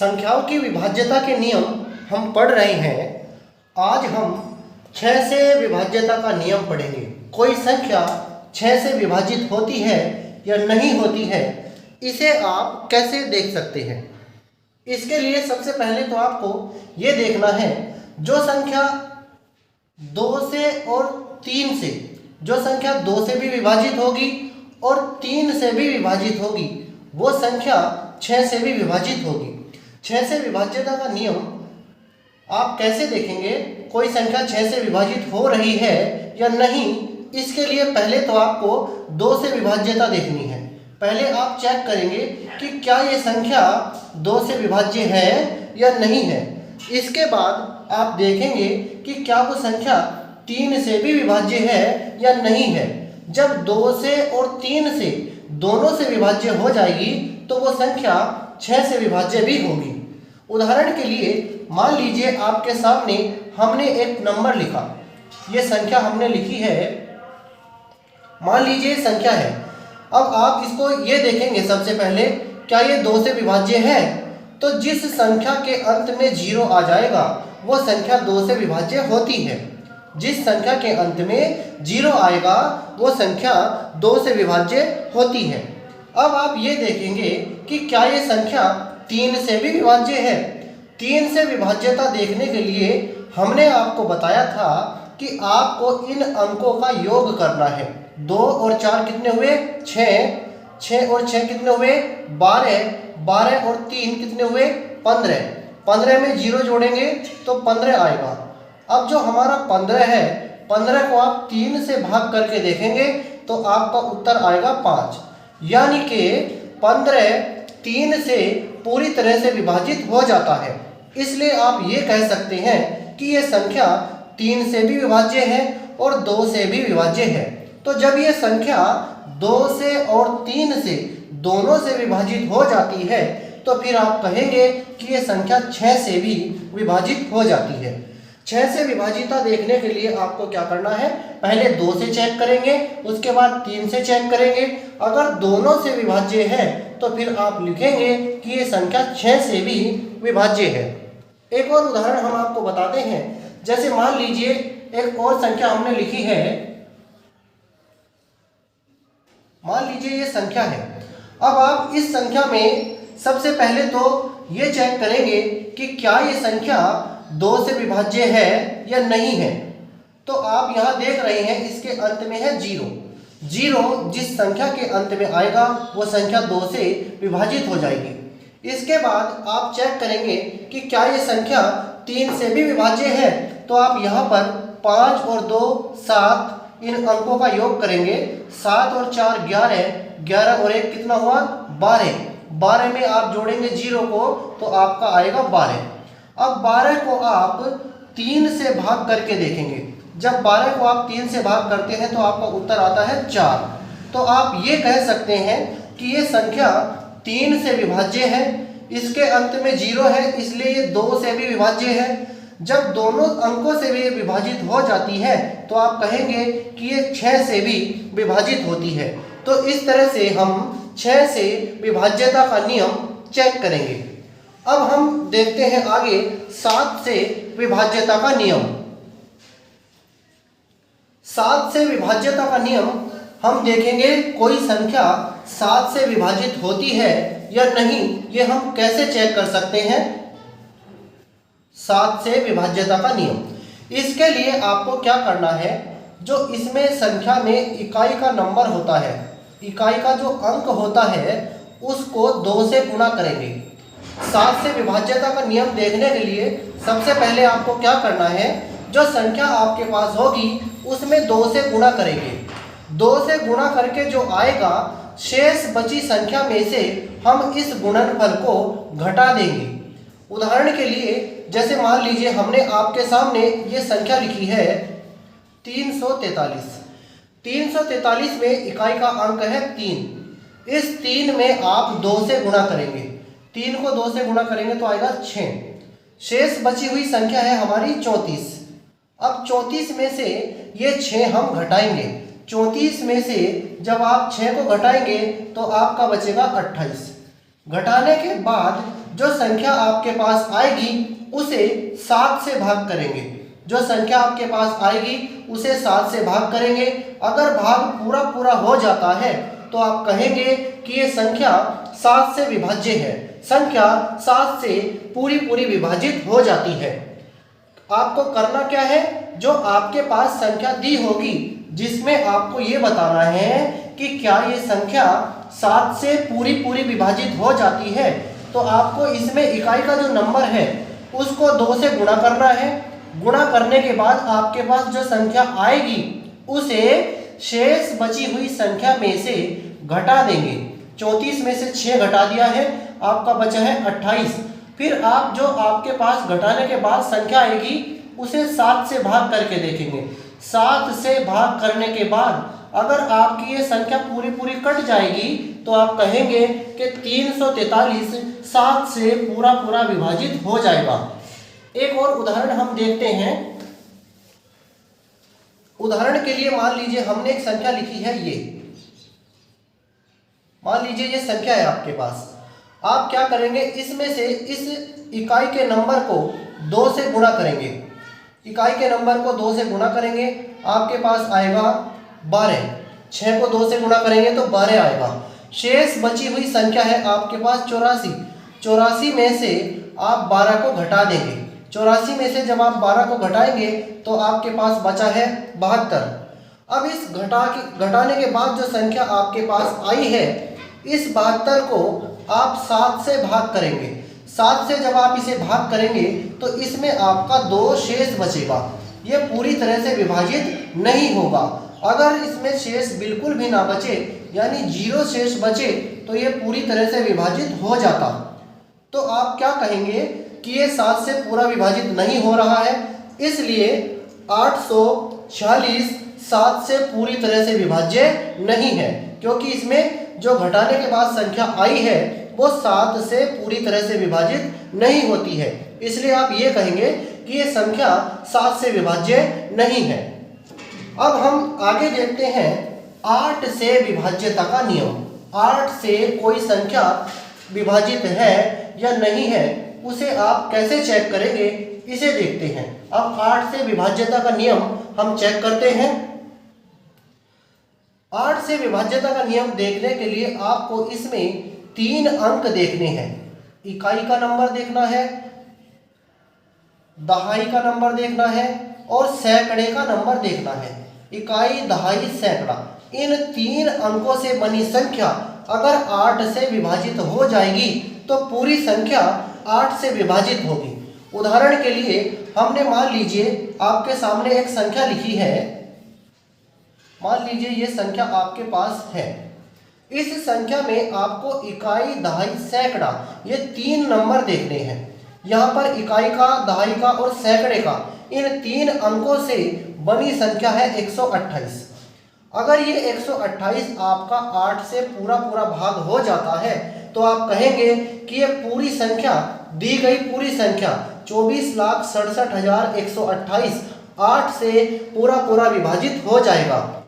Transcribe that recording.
संख्याओं की विभाज्यता के नियम हम पढ़ रहे हैं। आज हम 6 से विभाज्यता का नियम पढ़ेंगे। कोई संख्या 6 से विभाजित होती है या नहीं होती है, इसे आप कैसे देख सकते हैं। इसके लिए सबसे पहले तो आपको ये देखना है, जो संख्या 2 से और 3 से, जो संख्या 2 से भी विभाजित होगी और 3 से भी विभाजित होगी, वो संख्या 6 से भी विभाजित होगी। 6 से विभाज्यता का नियम आप कैसे देखेंगे, कोई संख्या 6 से विभाजित हो रही है या नहीं। इसके लिए पहले तो आपको 2 से विभाज्यता देखनी है। पहले आप चेक करेंगे कि क्या ये संख्या 2 से विभाज्य है या नहीं है। इसके बाद आप देखेंगे कि क्या वो संख्या 3 से भी विभाज्य है या नहीं है। जब 2 से और 3 से दोनों से विभाज्य हो जाएगी तो वो संख्या 6 से विभाज्य भी होगी। उदाहरण के लिए मान लीजिए आपके सामने हमने एक नंबर लिखा, ये संख्या हमने लिखी है, मान लीजिए संख्या है। अब आप इसको ये देखेंगे सबसे पहले, क्या ये 2 से विभाज्य है। तो जिस संख्या के अंत में 0 आ जाएगा वो संख्या 2 से विभाज्य होती है। जिस संख्या के अंत में 0 आएगा वो संख्या 2 से विभाज्य होती है। अब आप ये देखेंगे कि क्या ये संख्या 3 से भी विभाज्य है। 3 से विभाज्यता देखने के लिए हमने आपको बताया था कि आपको इन अंकों का योग करना है। 2 और 4 कितने हुए? 6। 6 और 6 कितने हुए? 12। 12 और 3 कितने हुए? 15। 15 में 0 जोड़ेंगे तो 15 आएगा। अब जो हमारा 15 है, 15 को आप 3 से भाग करके देखेंगे तो आपका उत्तर आएगा 5। यानी कि 15 3 से पूरी तरह से विभाजित हो जाता है। इसलिए आप ये कह सकते हैं कि ये संख्या 3 से भी विभाज्य है और 2 से भी विभाज्य है। तो जब ये संख्या 2 से और 3 से दोनों से विभाजित हो जाती है तो फिर आप कहेंगे कि ये संख्या 6 से भी विभाजित हो जाती है। 6 से विभाजिता देखने के लिए आपको क्या करना है, पहले 2 से चेक करेंगे, उसके बाद 3 से चेक करेंगे। अगर दोनों से विभाज्य है तो फिर आप लिखेंगे कि ये संख्या 6 से भी विभाज्य है। एक और उदाहरण हम आपको बताते हैं। जैसे मान लीजिए एक और संख्या हमने लिखी है, मान लीजिए ये संख्या है। अब आप इस संख्या में सबसे पहले तो ये चेक करेंगे कि क्या ये संख्या 2 से विभाज्य है या नहीं है। तो आप यहाँ देख रहे हैं इसके अंत में है 0। 0 जिस संख्या के अंत में आएगा वो संख्या 2 से विभाजित हो जाएगी। इसके बाद आप चेक करेंगे कि क्या ये संख्या 3 से भी विभाज्य है। तो आप यहाँ पर 5 और 2 7 इन अंकों का योग करेंगे। 7 और 4 11, 11 और 1 कितना हुआ? 12। 12 में आप जोड़ेंगे 0 को तो आपका आएगा 12। अब 12 को आप 3 से भाग करके देखेंगे। जब 12 को आप 3 से भाग करते हैं तो आपका उत्तर आता है 4। तो आप ये कह सकते हैं कि ये संख्या 3 से विभाज्य है। इसके अंत में 0 है, इसलिए ये 2 से भी विभाज्य है। जब दोनों अंकों से भी विभाजित हो जाती है तो आप कहेंगे कि ये 6 से भी विभाजित होती है। तो इस तरह से हम 6 से विभाज्यता का नियम चेक करेंगे। अब हम देखते हैं आगे 7 से विभाज्यता का नियम। 7 से विभाज्यता का नियम हम देखेंगे, कोई संख्या 7 से विभाजित होती है या नहीं, ये हम कैसे चेक कर सकते हैं। 7 से विभाज्यता का नियम, इसके लिए आपको क्या करना है, जो इसमें संख्या में इकाई का नंबर होता है, इकाई का जो अंक होता है उसको 2 से गुणा करेंगे। 7 से विभाज्यता का नियम देखने के लिए सबसे पहले आपको क्या करना है, जो संख्या आपके पास होगी उसमें 2 से गुणा करेंगे। 2 से गुणा करके जो आएगा, शेष बची संख्या में से हम इस गुणनफल को घटा देंगे। उदाहरण के लिए जैसे मान लीजिए हमने आपके सामने ये संख्या लिखी है 343। 343 में इकाई का अंक है 3। इस 3 में आप 2 से गुणा करेंगे। 3 को 2 से गुणा करेंगे तो आएगा 6। शेष बची हुई संख्या है हमारी 34। अब 34 में से ये 6 हम घटाएंगे। 34 में से जब आप 6 को घटाएंगे तो आपका बचेगा 28। घटाने के बाद जो संख्या आपके पास आएगी उसे 7 से भाग करेंगे। जो संख्या आपके पास आएगी उसे 7 से भाग करेंगे। अगर भाग पूरा पूरा हो जाता है तो आप कहेंगे कि ये संख्या 7 से विभाज्य है। संख्या 7 से पूरी पूरी विभाजित हो जाती है। आपको करना क्या है, जो आपके पास संख्या दी होगी जिसमें आपको ये बताना है कि क्या ये संख्या 7 से पूरी पूरी विभाजित हो जाती है, तो आपको इसमें इकाई का जो नंबर है उसको 2 से गुणा करना है। गुणा करने के बाद आपके पास जो संख्या आएगी उसे शेष बची हुई संख्या में से घटा देंगे। 34 में से 6 घटा दिया है, आपका बचा है 28। फिर आप जो आपके पास घटाने के बाद संख्या आएगी उसे 7 से भाग करके देखेंगे। 7 से भाग करने के बाद अगर आपकी ये संख्या पूरी पूरी कट जाएगी तो आप कहेंगे कि 343 7 से पूरा पूरा विभाजित हो जाएगा। एक और उदाहरण हम देखते हैं। उदाहरण के लिए मान लीजिए हमने एक संख्या लिखी है, ये मान लीजिए ये संख्या है आपके पास। आप क्या करेंगे, इसमें से इस इकाई के नंबर को 2 से गुणा करेंगे। इकाई के नंबर को 2 से गुणा करेंगे, आपके पास आएगा 12। 6 को 2 से गुणा करेंगे तो 12 आएगा। शेष बची हुई संख्या है आपके पास 84। 84 में से आप 12 को घटा देंगे। 84 में से जब आप 12 को घटाएंगे तो आपके पास बचा है 72। अब इस घटाने के बाद जो संख्या आपके पास आई है, इस 72 को आप 7 से भाग करेंगे। 7 से जब आप इसे भाग करेंगे तो इसमें आपका 2 शेष बचेगा। ये पूरी तरह से विभाजित नहीं होगा। अगर इसमें शेष बिल्कुल भी ना बचे, यानी 0 शेष बचे, तो ये पूरी तरह से विभाजित हो जाता। तो आप क्या कहेंगे कि ये 7 से पूरा विभाजित नहीं हो रहा है, इसलिए 846 7 से पूरी तरह से विभाज्य नहीं है, क्योंकि इसमें जो घटाने के बाद संख्या आई है वो 7 से पूरी तरह से विभाजित नहीं होती है। इसलिए आप ये कहेंगे कि ये संख्या 7 से विभाज्य नहीं है। अब हम आगे देखते हैं 8 से विभाज्यता का नियम। 8 से कोई संख्या विभाजित है या नहीं है, उसे आप कैसे चेक करेंगे, इसे देखते हैं। अब 8 से विभाज्यता का नियम हम चेक करते हैं। 8 से विभाज्यता का नियम देखने के लिए आपको इसमें 3 अंक देखने हैं। इकाई का नंबर देखना है, दहाई का नंबर देखना है और सैकड़े का नंबर देखना है। इकाई, दहाई, सैकड़ा, इन 3 अंकों से बनी संख्या अगर 8 से विभाजित हो जाएगी तो पूरी संख्या 8 से विभाजित होगी। उदाहरण के लिए हमने मान लीजिए आपके सामने एक संख्या लिखी है। मान लीजिए ये संख्या आपके पास है। इस संख्या में आपको इकाई, दहाई, सैकड़ा ये 3 नंबर देखने हैं। यहाँ पर इकाई का, दहाई का और सैकड़े का इन 3 अंकों से बनी संख्या है 128। अगर ये 128 आपका 8 से पूरा पूरा भाग हो जाता है तो आप कहेंगे कि ये पूरी संख्या, दी गई पूरी संख्या 24,67,128 8 से पूरा पूरा विभाजित हो जाएगा।